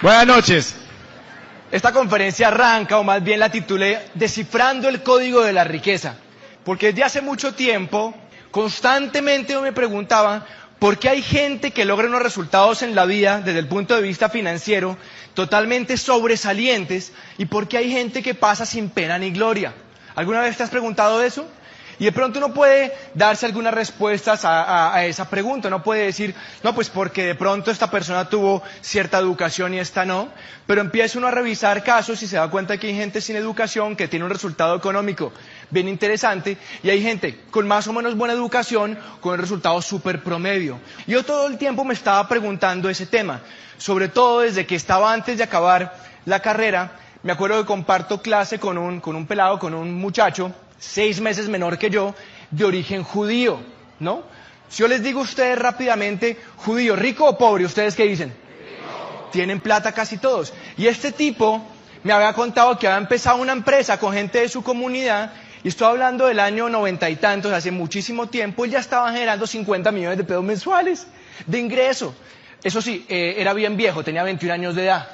Buenas noches. Esta conferencia arranca, o más bien la titulé, Descifrando el Código de la Riqueza. Porque desde hace mucho tiempo, constantemente me preguntaban por qué hay gente que logra unos resultados en la vida, desde el punto de vista financiero, totalmente sobresalientes, y por qué hay gente que pasa sin pena ni gloria. ¿Alguna vez te has preguntado eso? Y de pronto uno puede darse algunas respuestas a esa pregunta. Uno puede decir, no, pues porque de pronto esta persona tuvo cierta educación y esta no. Pero empieza uno a revisar casos y se da cuenta que hay gente sin educación que tiene un resultado económico bien interesante. Y hay gente con más o menos buena educación con un resultado súper promedio. Yo todo el tiempo me estaba preguntando ese tema. Sobre todo desde que estaba antes de acabar la carrera. Me acuerdo que comparto clase con un pelado, con un muchacho 6 meses menor que yo, de origen judío, ¿no? Si yo les digo a ustedes rápidamente, judío, ¿rico o pobre? ¿Ustedes qué dicen? Rico. Tienen plata casi todos. Y este tipo me había contado que había empezado una empresa con gente de su comunidad, y estoy hablando del año 90 y tantos, hace muchísimo tiempo, y ya estaban generando 50 millones de pesos mensuales de ingreso. Eso sí, era bien viejo, tenía 21 años de edad.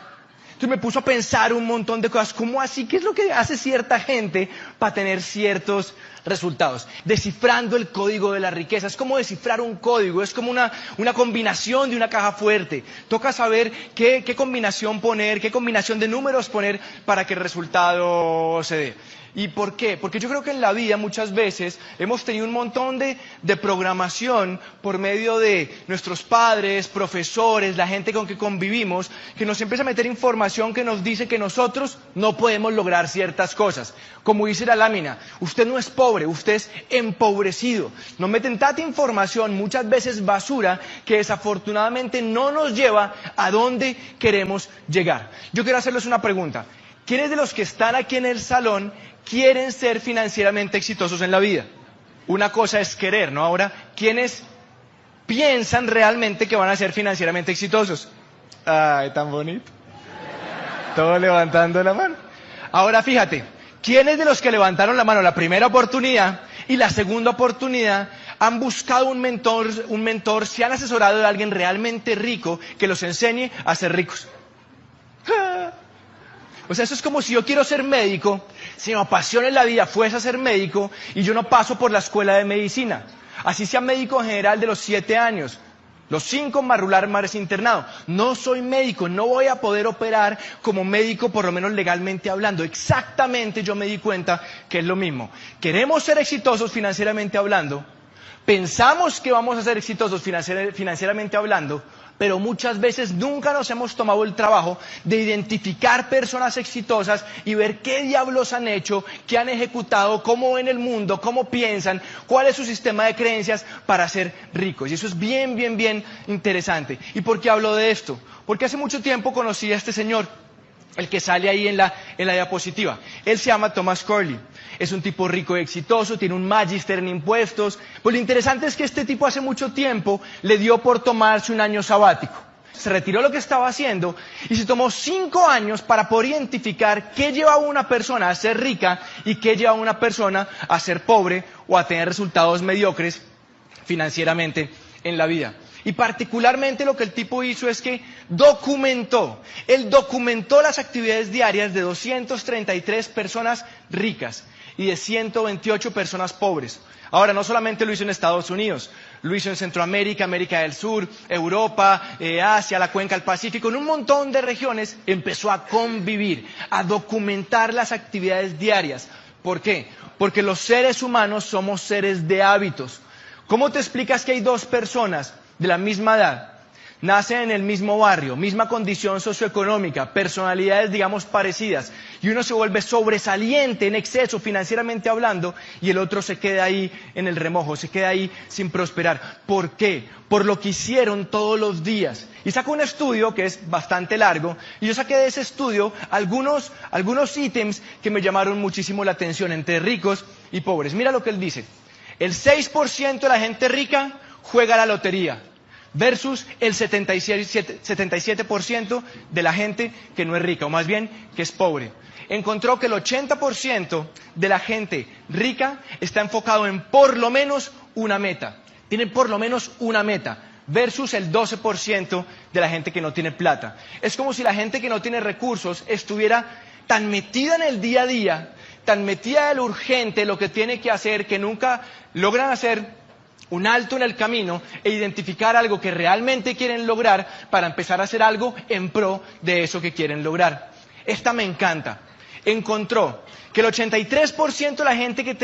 Entonces me puso a pensar un montón de cosas. ¿Cómo así? ¿Qué es lo que hace cierta gente para tener ciertos resultados? Descifrando el código de la riqueza. Es como descifrar un código, es como una combinación de una caja fuerte. Toca saber qué combinación poner, qué combinación de números poner para que el resultado se dé. ¿Y por qué? Porque yo creo que en la vida muchas veces hemos tenido un montón de programación por medio de nuestros padres, profesores, la gente con que convivimos, que nos empieza a meter información que nos dice que nosotros no podemos lograr ciertas cosas. Como dice la lámina, usted no es pobre, usted es empobrecido. Nos meten tanta información, muchas veces basura, que desafortunadamente no nos lleva a donde queremos llegar. Yo quiero hacerles una pregunta. ¿Quiénes de los que están aquí en el salón quieren ser financieramente exitosos en la vida? Una cosa es querer, ¿no? Ahora, ¿quiénes piensan realmente que van a ser financieramente exitosos? Ay, tan bonito. Todos levantando la mano. Ahora fíjate, ¿quiénes de los que levantaron la mano la primera oportunidad y la segunda oportunidad han buscado un mentor, se han asesorado de alguien realmente rico que los enseñe a ser ricos? O sea, eso es como si yo quiero ser médico, si me apasiona en la vida fuese a ser médico y yo no paso por la escuela de medicina. Así sea médico general de los 7 años, los 5 más rural más internado. No soy médico, no voy a poder operar como médico, por lo menos legalmente hablando. Exactamente yo me di cuenta que es lo mismo. Queremos ser exitosos financieramente hablando, pensamos que vamos a ser exitosos financieramente hablando, pero muchas veces nunca nos hemos tomado el trabajo de identificar personas exitosas y ver qué diablos han hecho, qué han ejecutado, cómo ven el mundo, cómo piensan, cuál es su sistema de creencias para ser ricos. Y eso es bien, bien, bien interesante. ¿Y por qué hablo de esto? Porque hace mucho tiempo conocí a este señor, el que sale ahí en la diapositiva. Él se llama Thomas Corley. Es un tipo rico y exitoso, tiene un magíster en impuestos. Pues lo interesante es que este tipo hace mucho tiempo le dio por tomarse un año sabático. Se retiró lo que estaba haciendo y se tomó 5 años para poder identificar qué lleva a una persona a ser rica y qué lleva a una persona a ser pobre o a tener resultados mediocres financieramente en la vida. Y particularmente lo que el tipo hizo es que él documentó las actividades diarias de 233 personas ricas y de 128 personas pobres. Ahora, no solamente lo hizo en Estados Unidos, lo hizo en Centroamérica, América del Sur, Europa, Asia, la cuenca del Pacífico, en un montón de regiones empezó a convivir, a documentar las actividades diarias. ¿Por qué? Porque los seres humanos somos seres de hábitos. ¿Cómo te explicas que hay 2 personas de la misma edad, nacen en el mismo barrio, misma condición socioeconómica, personalidades digamos parecidas, y uno se vuelve sobresaliente en exceso financieramente hablando y el otro se queda ahí en el remojo, se queda ahí sin prosperar? ¿Por qué? Por lo que hicieron todos los días. Y saco un estudio que es bastante largo, y yo saqué de ese estudio algunos ítems que me llamaron muchísimo la atención entre ricos y pobres. Mira lo que él dice: el 6% de la gente rica juega a la lotería. versus el 77% de la gente que no es rica, o más bien que es pobre. Encontró que el 80% de la gente rica está enfocado en por lo menos una meta. Tienen por lo menos una meta, versus el 12% de la gente que no tiene plata. Es como si la gente que no tiene recursos estuviera tan metida en el día a día, tan metida en lo urgente, lo que tiene que hacer, que nunca logran hacer un alto en el camino e identificar algo que realmente quieren lograr para empezar a hacer algo en pro de eso que quieren lograr. Esta me encanta. Encontró que el 83% de la gente que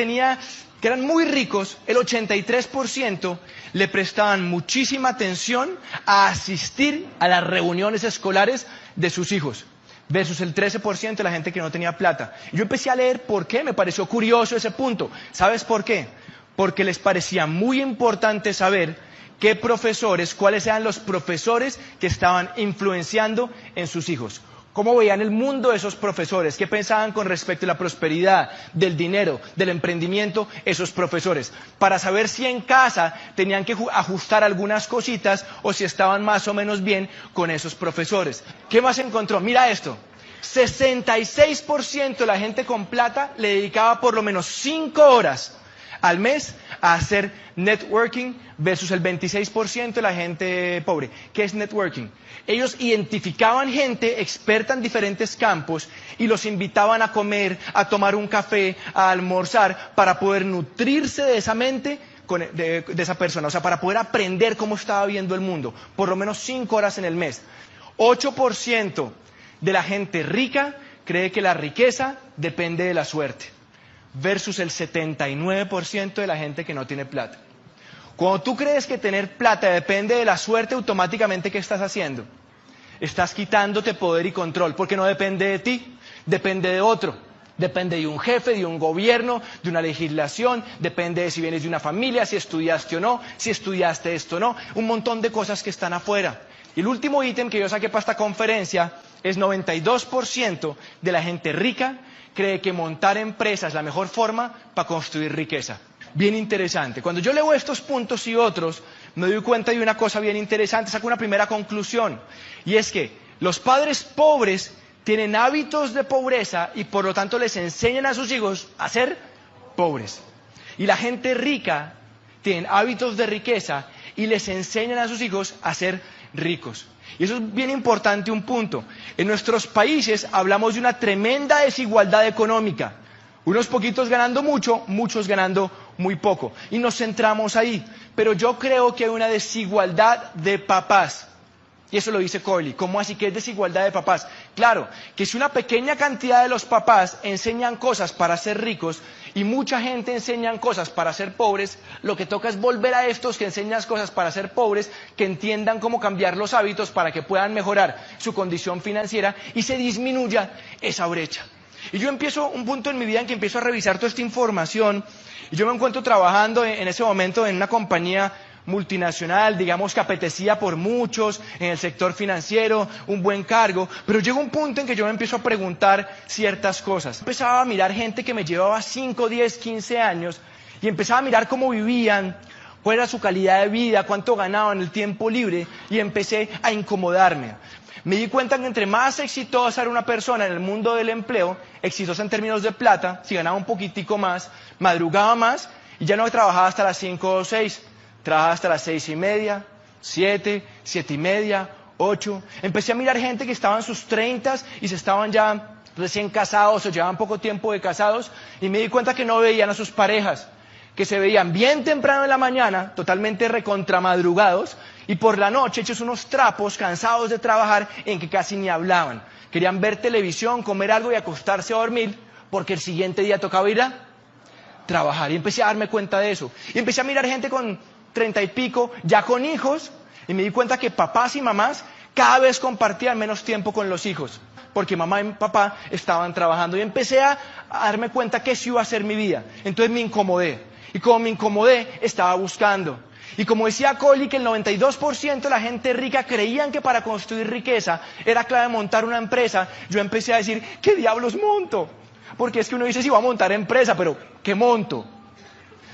eran muy ricos, el 83% le prestaban muchísima atención a asistir a las reuniones escolares de sus hijos, versus el 13% de la gente que no tenía plata. Yo empecé a leer por qué, me pareció curioso ese punto. ¿Sabes por qué? Porque les parecía muy importante saber qué profesores, cuáles eran los profesores que estaban influenciando en sus hijos. ¿Cómo veían el mundo esos profesores? ¿Qué pensaban con respecto a la prosperidad, del dinero, del emprendimiento esos profesores? Para saber si en casa tenían que ajustar algunas cositas o si estaban más o menos bien con esos profesores. ¿Qué más encontró? Mira esto. 66% de la gente con plata le dedicaba por lo menos 5 horas al mes a hacer networking versus el 26% de la gente pobre. ¿Qué es networking? Ellos identificaban gente experta en diferentes campos y los invitaban a comer, a tomar un café, a almorzar, para poder nutrirse de esa mente de esa persona, o sea, para poder aprender cómo estaba viendo el mundo, por lo menos 5 horas en el mes. 8% de la gente rica cree que la riqueza depende de la suerte, versus el 79% de la gente que no tiene plata. Cuando tú crees que tener plata depende de la suerte, automáticamente, ¿qué estás haciendo? Estás quitándote poder y control, porque no depende de ti, depende de otro. Depende de un jefe, de un gobierno, de una legislación, depende de si vienes de una familia, si estudiaste o no, si estudiaste esto o no, un montón de cosas que están afuera. Y el último ítem que yo saqué para esta conferencia es 92% de la gente rica cree que montar empresas es la mejor forma para construir riqueza. Bien interesante. Cuando yo leo estos puntos y otros, me doy cuenta de una cosa bien interesante, saco una primera conclusión, y es que los padres pobres tienen hábitos de pobreza y por lo tanto les enseñan a sus hijos a ser pobres. Y la gente rica tiene hábitos de riqueza y les enseñan a sus hijos a ser ricos. Y eso es bien importante, un punto. En nuestros países hablamos de una tremenda desigualdad económica. Unos poquitos ganando mucho, muchos ganando muy poco. Y nos centramos ahí. Pero yo creo que hay una desigualdad de papás. Y eso lo dice Corley. ¿Cómo así que es desigualdad de papás? Claro, que si una pequeña cantidad de los papás enseñan cosas para ser ricos y mucha gente enseñan cosas para ser pobres, lo que toca es volver a estos que enseñan cosas para ser pobres, que entiendan cómo cambiar los hábitos para que puedan mejorar su condición financiera y se disminuya esa brecha. Y yo empiezo un punto en mi vida en que empiezo a revisar toda esta información y yo me encuentro trabajando en ese momento en una compañía multinacional, digamos que apetecida por muchos, en el sector financiero, un buen cargo, pero llega un punto en que yo me empiezo a preguntar ciertas cosas. Empezaba a mirar gente que me llevaba 5, 10, 15 años y empezaba a mirar cómo vivían, cuál era su calidad de vida, cuánto ganaban, el tiempo libre, y empecé a incomodarme. Me di cuenta que entre más exitosa era una persona en el mundo del empleo, exitosa en términos de plata, si ganaba un poquitico más, madrugaba más y ya no trabajaba hasta las 5 o 6. Trabajaba hasta las 6:30, 7, 7:30, 8. Empecé a mirar gente que estaba en sus 30 y se estaban ya recién casados o llevaban poco tiempo de casados y me di cuenta que no veían a sus parejas, que se veían bien temprano en la mañana, totalmente recontramadrugados, y por la noche hechos unos trapos, cansados de trabajar, en que casi ni hablaban. Querían ver televisión, comer algo y acostarse a dormir, porque el siguiente día tocaba ir a trabajar. Y empecé a darme cuenta de eso. Y empecé a mirar gente con 30 y pico, ya con hijos, y me di cuenta que papás y mamás cada vez compartían menos tiempo con los hijos, porque mamá y papá estaban trabajando. Y empecé a darme cuenta que eso iba a ser mi vida. Entonces me incomodé. Y como me incomodé, estaba buscando. Y como decía Coley, que el 92% de la gente rica creían que para construir riqueza era clave montar una empresa, yo empecé a decir, ¿qué diablos monto? Porque es que uno dice, sí, voy a montar empresa, pero ¿qué monto?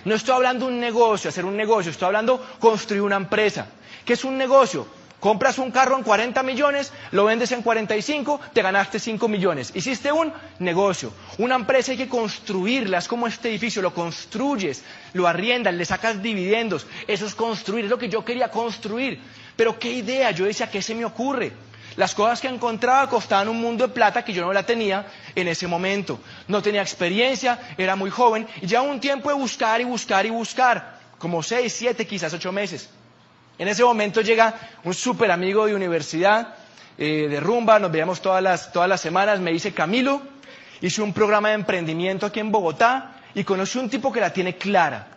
No estoy hablando de un negocio, hacer un negocio, estoy hablando de construir una empresa. ¿Qué es un negocio? Compras un carro en 40 millones, lo vendes en 45, te ganaste 5 millones. Hiciste un negocio. Una empresa hay que construirla, es como este edificio, lo construyes, lo arriendas, le sacas dividendos. Eso es construir, es lo que yo quería construir. Pero qué idea, yo decía, ¿qué se me ocurre? Las cosas que encontraba costaban un mundo de plata que yo no la tenía en ese momento. No tenía experiencia, era muy joven y llevaba un tiempo de buscar y buscar y buscar, como 6, 7, quizás 8 meses. En ese momento llega un súper amigo de universidad, de rumba, nos veíamos todas las semanas, me dice: Camilo, hice un programa de emprendimiento aquí en Bogotá y conocí un tipo que la tiene clara.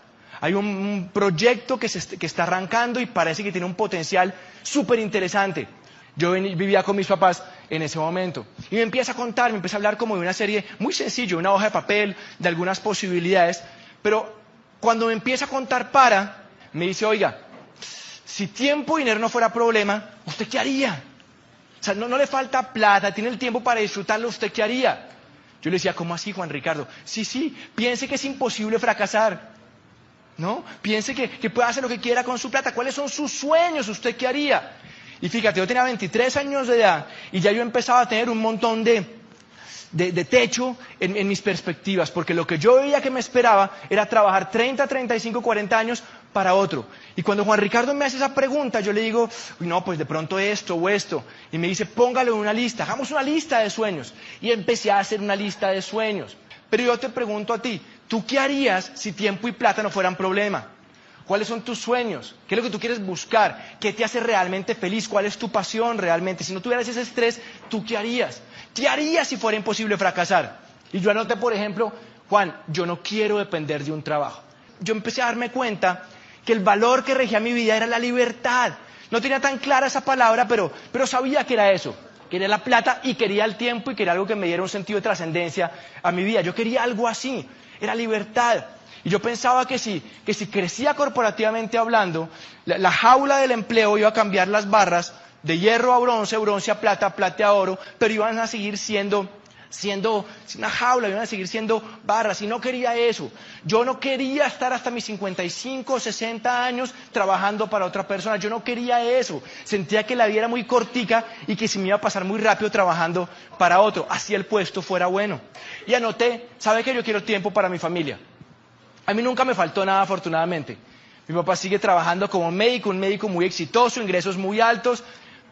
Hay un proyecto que está arrancando y parece que tiene un potencial súper interesante. Yo vivía con mis papás en ese momento y me empieza a contar, me empieza a hablar como de una serie muy sencilla, una hoja de papel, de algunas posibilidades, pero cuando me empieza a contar me dice: oiga, si tiempo y dinero no fuera problema, ¿usted qué haría? O sea, no le falta plata, tiene el tiempo para disfrutarlo, ¿usted qué haría? Yo le decía: ¿cómo así, Juan Ricardo? Sí, piense que es imposible fracasar, ¿no? Piense que puede hacer lo que quiera con su plata. ¿Cuáles son sus sueños? ¿Usted qué haría? Y fíjate, yo tenía 23 años de edad y ya yo empezaba a tener un montón de techo en mis perspectivas, porque lo que yo veía que me esperaba era trabajar 30, 35, 40 años para otro. Y cuando Juan Ricardo me hace esa pregunta, yo le digo: uy, no, pues de pronto esto o esto. Y me dice: póngalo en una lista, hagamos una lista de sueños. Y empecé a hacer una lista de sueños. Pero yo te pregunto a ti, ¿tú qué harías si tiempo y plata no fueran problema? ¿Cuáles son tus sueños? ¿Qué es lo que tú quieres buscar? ¿Qué te hace realmente feliz? ¿Cuál es tu pasión realmente? Si no tuvieras ese estrés, ¿tú qué harías? ¿Qué harías si fuera imposible fracasar? Y yo anoté, por ejemplo: Juan, yo no quiero depender de un trabajo. Yo empecé a darme cuenta que el valor que regía mi vida era la libertad. No tenía tan clara esa palabra, pero sabía que era eso. Quería la plata y quería el tiempo y quería algo que me diera un sentido de trascendencia a mi vida. Yo quería algo así, era libertad. Y yo pensaba que si crecía corporativamente hablando, la jaula del empleo iba a cambiar las barras de hierro a bronce, bronce a plata, plata a oro, pero iban a seguir siendo una jaula, iban a seguir siendo barras, y no quería eso. Yo no quería estar hasta mis 55, 60 años trabajando para otra persona, yo no quería eso. Sentía que la vida era muy cortica y que se me iba a pasar muy rápido trabajando para otro, así el puesto fuera bueno. Y anoté: ¿sabe qué? Yo quiero tiempo para mi familia. A mí nunca me faltó nada, afortunadamente. Mi papá sigue trabajando como médico, un médico muy exitoso, ingresos muy altos,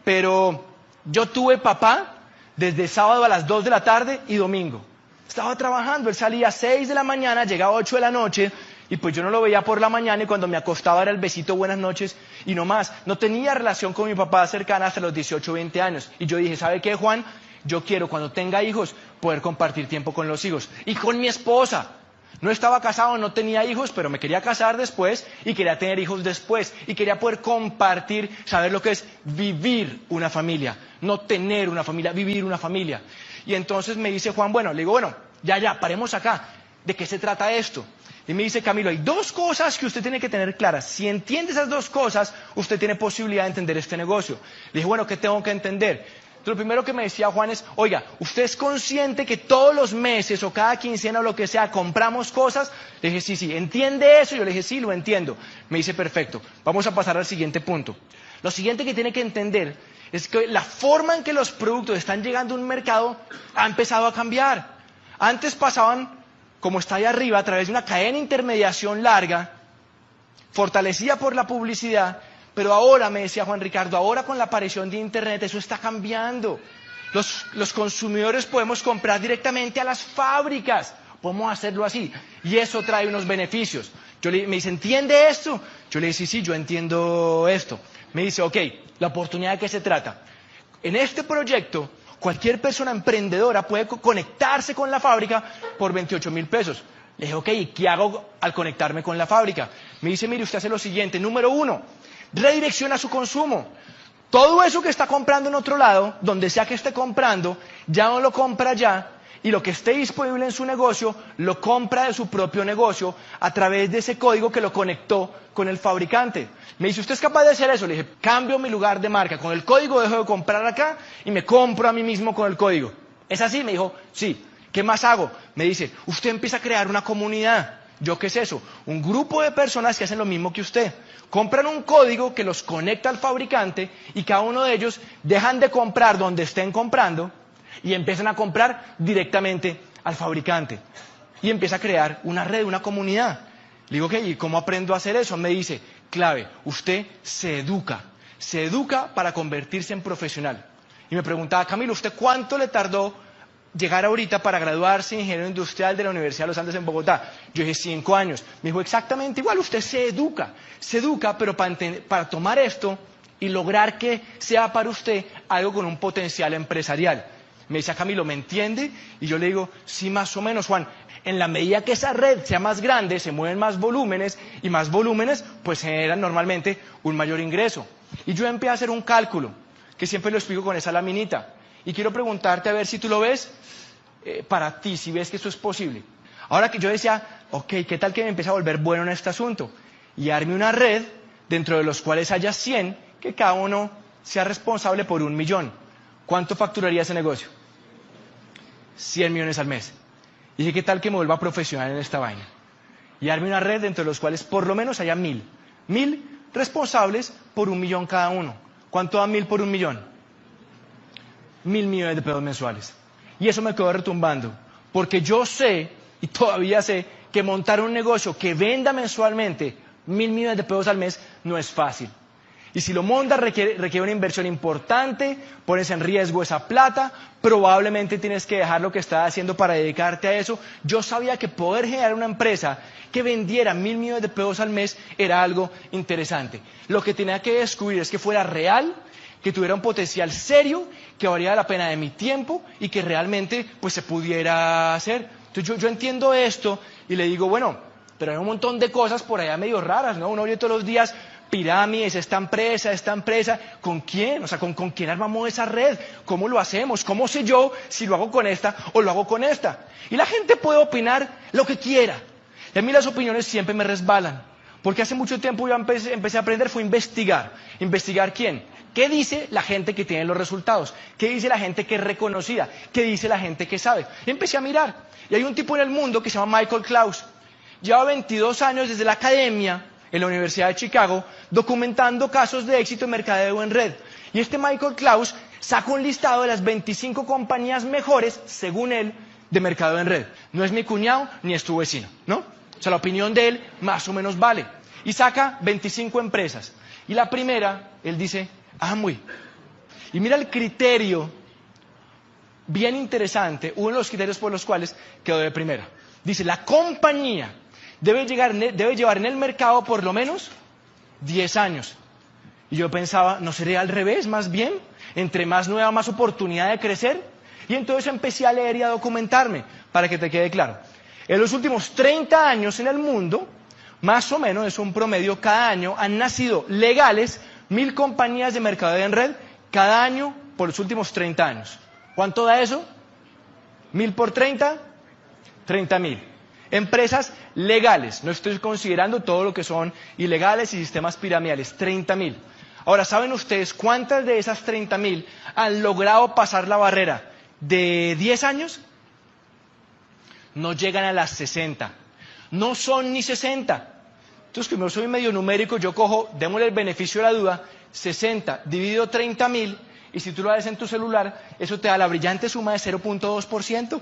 pero yo tuve papá desde sábado a las 2 de la tarde y domingo. Estaba trabajando, él salía a 6 de la mañana, llegaba a 8 de la noche, y pues yo no lo veía por la mañana, y cuando me acostaba era el besito, buenas noches, y no más. No tenía relación con mi papá cercana hasta los 18 o 20 años. Y yo dije: ¿sabe qué, Juan? Yo quiero, cuando tenga hijos, poder compartir tiempo con los hijos. Y con mi esposa. No estaba casado, no tenía hijos, pero me quería casar después y quería tener hijos después. Y quería poder compartir, saber lo que es vivir una familia. No tener una familia, vivir una familia. Y entonces me dice Juan: bueno, le digo: bueno, ya, paremos acá. ¿De qué se trata esto? Y me dice: Camilo, hay 2 cosas que usted tiene que tener claras. Si entiende esas 2 cosas, usted tiene posibilidad de entender este negocio. Le dije: bueno, ¿qué tengo que entender? Lo primero que me decía Juan es: oiga, ¿usted es consciente que todos los meses o cada quincena o lo que sea compramos cosas? Le dije: sí, ¿entiende eso? Yo le dije: sí, lo entiendo. Me dice: perfecto, vamos a pasar al siguiente punto. Lo siguiente que tiene que entender es que la forma en que los productos están llegando a un mercado ha empezado a cambiar. Antes pasaban, como está ahí arriba, a través de una cadena de intermediación larga, fortalecida por la publicidad. Pero ahora, me decía Juan Ricardo, ahora con la aparición de Internet, eso está cambiando. Los consumidores podemos comprar directamente a las fábricas, podemos hacerlo así, y eso trae unos beneficios. Me dice: ¿entiende esto? Yo le dije: sí, yo entiendo esto. Me dice: ok, ¿la oportunidad de qué se trata? En este proyecto, cualquier persona emprendedora puede conectarse con la fábrica por 28.000 pesos. Le dije: ok, ¿y qué hago al conectarme con la fábrica? Me dice: mire, usted hace lo siguiente. Número 1, redirecciona su consumo. Todo eso que está comprando en otro lado, donde sea que esté comprando, ya no lo compra allá, y lo que esté disponible en su negocio, lo compra de su propio negocio a través de ese código que lo conectó con el fabricante. Me dice: ¿usted es capaz de hacer eso? Le dije: cambio mi lugar de marca. Con el código dejo de comprar acá y me compro a mí mismo con el código. ¿Es así? Me dijo: sí. ¿Qué más hago? Me dice: usted empieza a crear una comunidad. ¿Yo qué es eso? Un grupo de personas que hacen lo mismo que usted. Compran un código que los conecta al fabricante y cada uno de ellos dejan de comprar donde estén comprando y empiezan a comprar directamente al fabricante. Y empieza a crear una red, una comunidad. Le digo, ¿y cómo aprendo a hacer eso? Me dice, clave, usted se educa para convertirse en profesional. Y me preguntaba, Camilo, ¿usted cuánto le tardó llegar ahorita para graduarse ingeniero industrial de la Universidad de los Andes en Bogotá? Yo dije 5 años. Me dijo exactamente igual, usted se educa, pero para tomar esto y lograr que sea para usted algo con un potencial empresarial. Me dice, Camilo, ¿me entiende? Y yo le digo, sí, más o menos, Juan. En la medida que esa red sea más grande, se mueven más volúmenes, y más volúmenes, pues generan normalmente un mayor ingreso. Y yo empecé a hacer un cálculo, que siempre lo explico con esa laminita. Y quiero preguntarte a ver si tú lo ves para ti, si ves que esto es posible. Ahora que yo decía, ok, ¿qué tal que me empiece a volver bueno en este asunto? Y arme una red dentro de los cuales haya 100, que cada uno sea responsable por 1 millón. ¿Cuánto facturaría ese negocio? 100 millones al mes. Y dije, ¿qué tal que me vuelva profesional en esta vaina? Y arme una red dentro de los cuales por lo menos haya 1000. 1000 responsables por 1 millón cada uno. ¿Cuánto da 1000 por 1 millón? 1000 millones de pesos mensuales. Y eso me quedó retumbando. Porque yo sé, y todavía sé, que montar un negocio que venda mensualmente 1000 millones de pesos al mes no es fácil. Y si lo montas requiere una inversión importante, pones en riesgo esa plata, probablemente tienes que dejar lo que estás haciendo para dedicarte a eso. Yo sabía que poder generar una empresa que vendiera 1000 millones de pesos al mes era algo interesante. Lo que tenía que descubrir es que fuera real, que tuviera un potencial serio, que valiera la pena de mi tiempo y que realmente pues se pudiera hacer. Entonces yo entiendo esto y le digo, bueno, pero hay un montón de cosas por allá medio raras, ¿no? Uno oye todos los días pirámides, esta empresa, ¿con quién? O sea, ¿con quién armamos esa red? ¿Cómo lo hacemos? ¿Cómo sé yo si lo hago con esta o lo hago con esta? Y la gente puede opinar lo que quiera. Y a mí las opiniones siempre me resbalan. Porque hace mucho tiempo yo empecé a aprender, fue investigar. ¿Investigar quién? ¿Qué dice la gente que tiene los resultados? ¿Qué dice la gente que es reconocida? ¿Qué dice la gente que sabe? Y empecé a mirar. Y hay un tipo en el mundo que se llama Michael Klaus. Lleva 22 años desde la academia en la Universidad de Chicago, documentando casos de éxito en mercadeo en red. Y este Michael Klaus saca un listado de las 25 compañías mejores, según él, de mercadeo en red. No es mi cuñado ni es tu vecino, ¿no? O sea, la opinión de él más o menos vale. Y saca 25 empresas. Y la primera, él dice, Amway. Y mira el criterio bien interesante, uno de los criterios por los cuales quedó de primera. Dice, la compañía debe llevar en el mercado por lo menos 10 años. Y yo pensaba, ¿no sería al revés más bien? Entre más nueva, más oportunidad de crecer. Y entonces empecé a leer y a documentarme, para que te quede claro. En los últimos 30 años en el mundo, más o menos, es un promedio, cada año han nacido legales 1000 compañías de mercadeo en red, cada año por los últimos 30 años. ¿Cuánto da eso? 1000 por 30, 30.000. Empresas legales, no estoy considerando todo lo que son ilegales y sistemas piramidales, 30.000. Ahora, ¿saben ustedes cuántas de esas 30.000 han logrado pasar la barrera de 10 años? No llegan a las 60, no son ni 60. Entonces, como soy medio numérico, yo cojo, démosle el beneficio de la duda, 60 dividido 30.000, y si tú lo haces en tu celular, eso te da la brillante suma de 0.2%.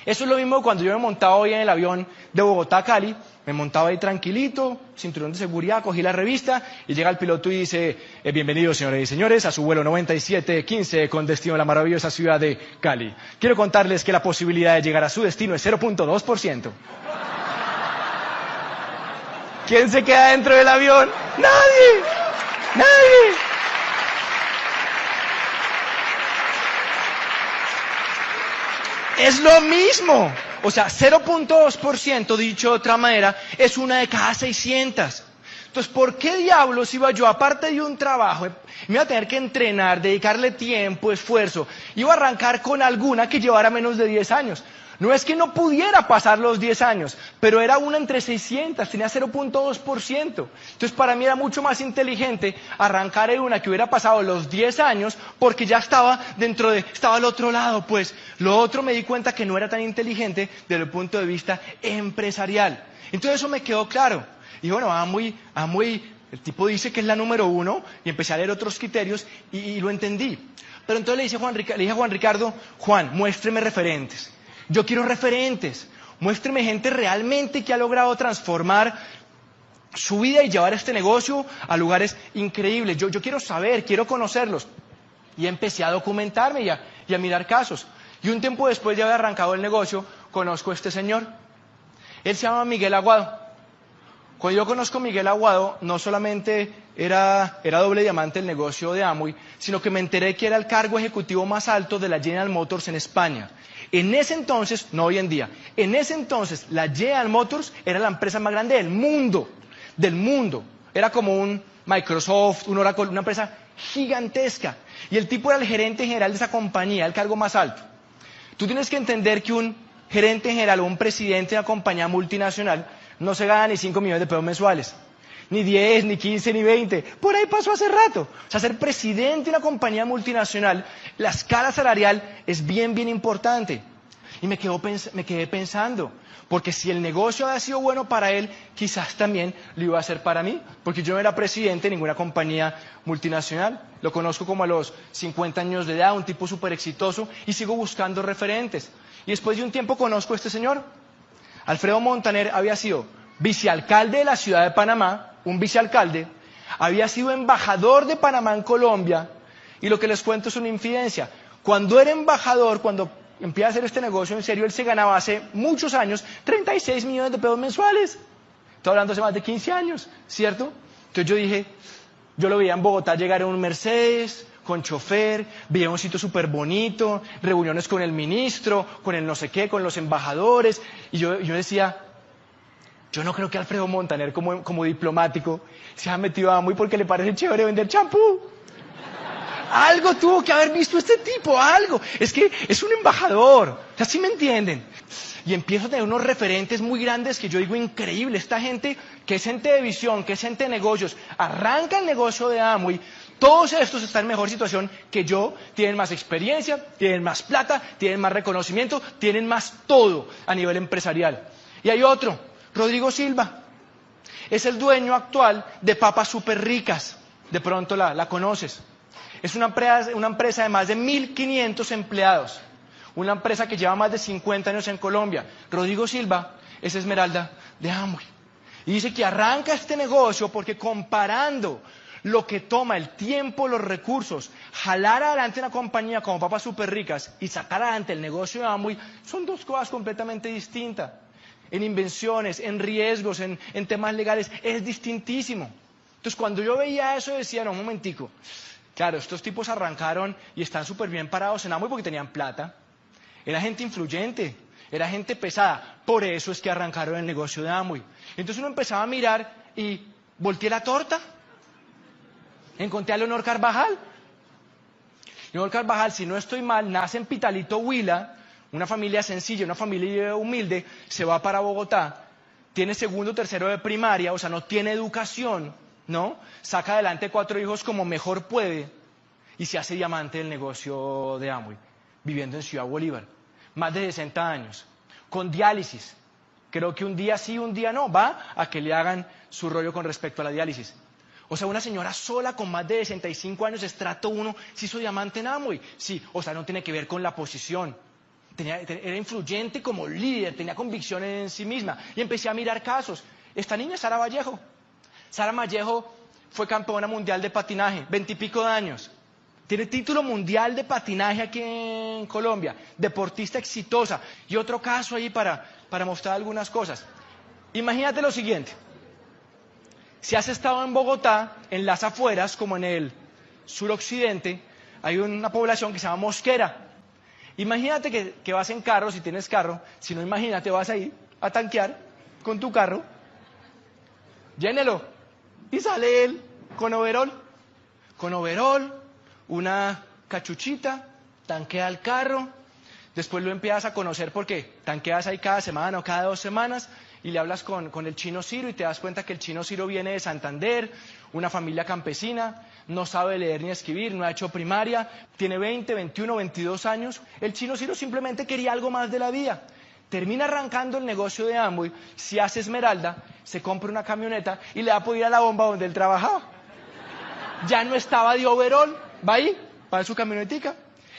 Eso es lo mismo cuando yo me montaba hoy en el avión de Bogotá a Cali, me montaba ahí tranquilito, cinturón de seguridad, cogí la revista y llega el piloto y dice, bienvenidos señores y señores a su vuelo 9715 con destino a la maravillosa ciudad de Cali. Quiero contarles que la posibilidad de llegar a su destino es 0.2%. ¿Quién se queda dentro del avión? ¡Nadie! ¡Nadie! Es lo mismo. O sea, 0.2%, dicho de otra manera, es una de cada 600. Entonces, ¿por qué diablos iba yo, aparte de un trabajo, me iba a tener que entrenar, dedicarle tiempo, esfuerzo, iba a arrancar con alguna que llevara menos de 10 años? No es que no pudiera pasar los 10 años, pero era una entre 600, tenía 0.2%. Entonces para mí era mucho más inteligente arrancar en una que hubiera pasado los 10 años porque ya estaba estaba al otro lado, pues. Lo otro me di cuenta que no era tan inteligente desde el punto de vista empresarial. Entonces eso me quedó claro. Y bueno, el tipo dice que es la número 1 y empecé a leer otros criterios y lo entendí. Pero entonces le dije a Juan Ricardo, Juan, muéstreme referentes. Yo quiero referentes. Muéstreme gente realmente que ha logrado transformar su vida y llevar este negocio a lugares increíbles. Yo quiero saber, quiero conocerlos. Y empecé a documentarme y a mirar casos. Y un tiempo después de haber arrancado el negocio, conozco a este señor. Él se llama Miguel Aguado. Cuando yo conozco a Miguel Aguado, no solamente era doble diamante el negocio de Amway, sino que me enteré que era el cargo ejecutivo más alto de la General Motors en España. En ese entonces, no hoy en día, en ese entonces la General Motors era la empresa más grande del mundo. Era como un Microsoft, un Oracle, una empresa gigantesca. Y el tipo era el gerente general de esa compañía, el cargo más alto. Tú tienes que entender que un gerente general o un presidente de una compañía multinacional no se gana ni 5 millones de pesos mensuales, ni 10, ni 15, ni 20. Por ahí pasó hace rato. O sea, ser presidente de una compañía multinacional, la escala salarial es bien importante. Y me quedé pensando, porque si el negocio había sido bueno para él, quizás también lo iba a hacer para mí, porque yo no era presidente de ninguna compañía multinacional. Lo conozco como a los 50 años de edad, un tipo súper exitoso, y sigo buscando referentes. Y después de un tiempo conozco a este señor. Alfredo Montaner había sido vicealcalde de la ciudad de Panamá, un vicealcalde, había sido embajador de Panamá en Colombia, y lo que les cuento es una infidencia. Cuando era embajador, cuando empieza a hacer este negocio en serio, él se ganaba hace muchos años 36 millones de pesos mensuales. Estoy hablando hace más de 15 años, ¿cierto? Entonces yo lo veía en Bogotá llegar en un Mercedes, con chofer, veía un sitio súper bonito, reuniones con el ministro, con el no sé qué, con los embajadores, y yo decía, yo no creo que Alfredo Montaner como diplomático se haya metido a muy porque le parece chévere vender champú. Algo tuvo que haber visto este tipo, algo. Es que es un embajador, o sea, ¿sí me entienden? Y empiezo a tener unos referentes muy grandes que yo digo, increíble, esta gente que es gente de visión, que es gente de negocios, arranca el negocio de Amway. Todos estos están en mejor situación que yo, tienen más experiencia, tienen más plata, tienen más reconocimiento, tienen más todo a nivel empresarial. Y hay otro, Rodrigo Silva, es el dueño actual de Papas Súper Ricas, de pronto la conoces. Es una empresa de más de 1.500 empleados, una empresa que lleva más de 50 años en Colombia. Rodrigo Silva es Esmeralda de Amway. Y dice que arranca este negocio porque comparando lo que toma el tiempo, los recursos, jalar adelante una compañía como Papas Súper Ricas y sacar adelante el negocio de Amway, son dos cosas completamente distintas. En invenciones, en riesgos, en temas legales, es distintísimo. Entonces cuando yo veía eso decía, no, un momentico, claro, estos tipos arrancaron y están súper bien parados en Amway porque tenían plata. Era gente influyente, era gente pesada. Por eso es que arrancaron el negocio de Amway. Entonces uno empezaba a mirar y volteé la torta. Encontré a Leonor Carvajal. Leonor Carvajal, si no estoy mal, nace en Pitalito, Huila, una familia sencilla, una familia humilde, se va para Bogotá, tiene segundo, tercero de primaria, o sea, no tiene educación, ¿no? Saca adelante 4 hijos como mejor puede y se hace diamante del negocio de Amway, viviendo en Ciudad Bolívar, más de 60 años, con diálisis. Creo que un día sí, un día no, va a que le hagan su rollo con respecto a la diálisis. O sea, una señora sola con más de 65 años, estrato 1, se hizo diamante en Amway. Sí, o sea, no tiene que ver con la posición. Era influyente como líder, tenía convicción en sí misma. Y empecé a mirar casos. Esta niña es Sara Vallejo. Sara Vallejo fue campeona mundial de patinaje, 20 y pico de años. Tiene título mundial de patinaje aquí en Colombia. Deportista exitosa. Y otro caso ahí para mostrar algunas cosas. Imagínate lo siguiente. Si has estado en Bogotá, en las afueras, como en el suroccidente, hay una población que se llama Mosquera. Imagínate que vas en carro, si tienes carro, si no, imagínate, vas ahí a tanquear con tu carro, llénelo, y sale él con overol, una cachuchita, tanquea el carro, Después lo empiezas a conocer porque tanqueas ahí cada semana o cada 2 semanas y le hablas con el chino Ciro y te das cuenta que el chino Ciro viene de Santander, una familia campesina, no sabe leer ni escribir, no ha hecho primaria, tiene 20, 21, 22 años. El chino Ciro simplemente quería algo más de la vida. Termina arrancando el negocio de Amway, se hace Esmeralda, se compra una camioneta y le da por ir a la bomba donde él trabajaba. Ya no estaba de overall, va ahí, va en su camionetica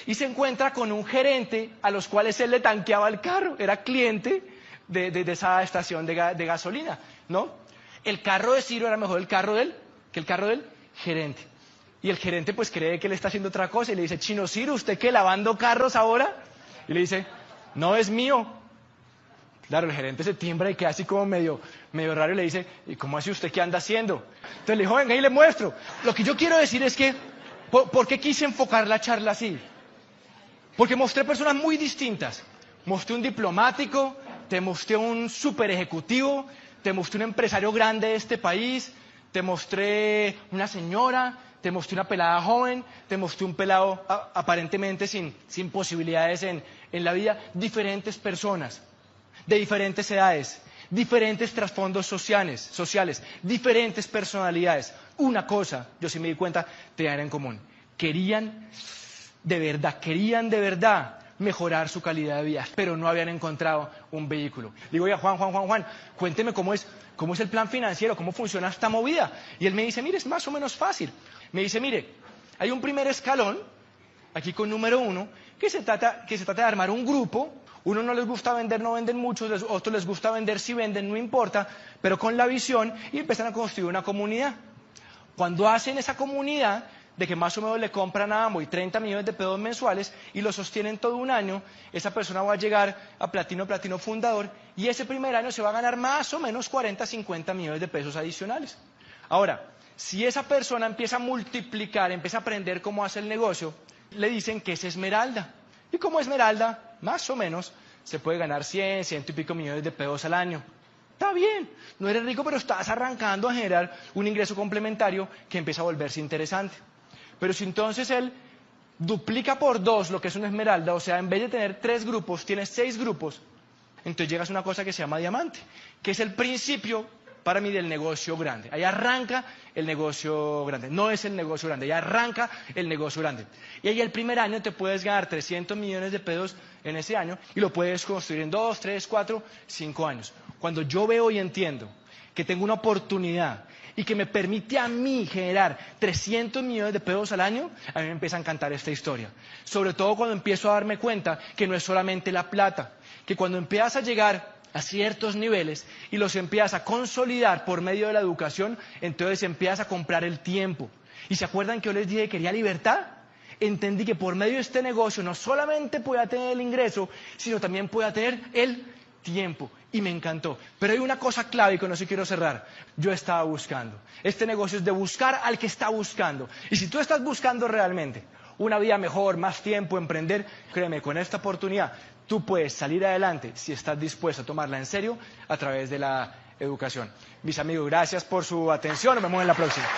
y se encuentra con un gerente a los cuales él le tanqueaba el carro, era cliente de esa estación de gasolina, ¿no? El carro de Ciro era mejor el carro de él que el carro del gerente. Y el gerente pues cree que él está haciendo otra cosa y le dice, chino Ciro, ¿usted qué, lavando carros ahora? Y le dice, no, es mío. Claro, el gerente se tiembra y queda así como medio raro y le dice, ¿y cómo así usted qué anda haciendo? Entonces le dijo, venga y le muestro. Lo que yo quiero decir es que, ¿por qué quise enfocar la charla así? Porque mostré personas muy distintas. Mostré un diplomático, te mostré un super ejecutivo, te mostré un empresario grande de este país, te mostré una señora, te mostré una pelada joven, te mostré un pelado aparentemente sin posibilidades en la vida. Diferentes personas, de diferentes edades, diferentes trasfondos sociales, diferentes personalidades. Una cosa, yo sí me di cuenta, tenían en común. Querían de verdad mejorar su calidad de vida, pero no habían encontrado un vehículo. Digo, oiga, Juan, cuénteme cómo es el plan financiero, cómo funciona esta movida. Y él me dice, mire, es más o menos fácil. Me dice, mire, hay un primer escalón, aquí con número 1, que se trata de armar un grupo. Uno no les gusta vender, no venden muchos, otros les gusta vender, si venden, no importa, pero con la visión y empiezan a construir una comunidad. Cuando hacen esa comunidad, de que más o menos le compran a Amway 30 millones de pesos mensuales y lo sostienen todo un año, esa persona va a llegar a platino fundador y ese primer año se va a ganar más o menos 40, 50 millones de pesos adicionales. Ahora, si esa persona empieza a multiplicar, empieza a aprender cómo hace el negocio, le dicen que es Esmeralda. Y como Esmeralda, más o menos, se puede ganar 100, 100 y pico millones de pesos al año. Está bien, no eres rico, pero estás arrancando a generar un ingreso complementario que empieza a volverse interesante. Pero si entonces él duplica por 2 lo que es una Esmeralda, o sea, en vez de tener 3 grupos, tienes 6 grupos, entonces llegas a una cosa que se llama diamante, que es el principio para mí del negocio grande. Ahí arranca el negocio grande. No es el negocio grande, ahí arranca el negocio grande. Y ahí el primer año te puedes ganar 300 millones de pesos en ese año y lo puedes construir en 2, 3, 4, 5 años. Cuando yo veo y entiendo que tengo una oportunidad y que me permite a mí generar 300 millones de pesos al año, a mí me empieza a encantar esta historia. Sobre todo cuando empiezo a darme cuenta que no es solamente la plata, que cuando empiezas a llegar a ciertos niveles y los empiezas a consolidar por medio de la educación, entonces empiezas a comprar el tiempo. ¿Y se acuerdan que yo les dije que quería libertad? Entendí que por medio de este negocio no solamente podía tener el ingreso, sino también podía tener el tiempo. Y me encantó. Pero hay una cosa clave y con eso quiero cerrar. Yo estaba buscando. Este negocio es de buscar al que está buscando. Y si tú estás buscando realmente una vida mejor, más tiempo, emprender, créeme, con esta oportunidad tú puedes salir adelante si estás dispuesto a tomarla en serio a través de la educación. Mis amigos, gracias por su atención. Nos vemos en la próxima.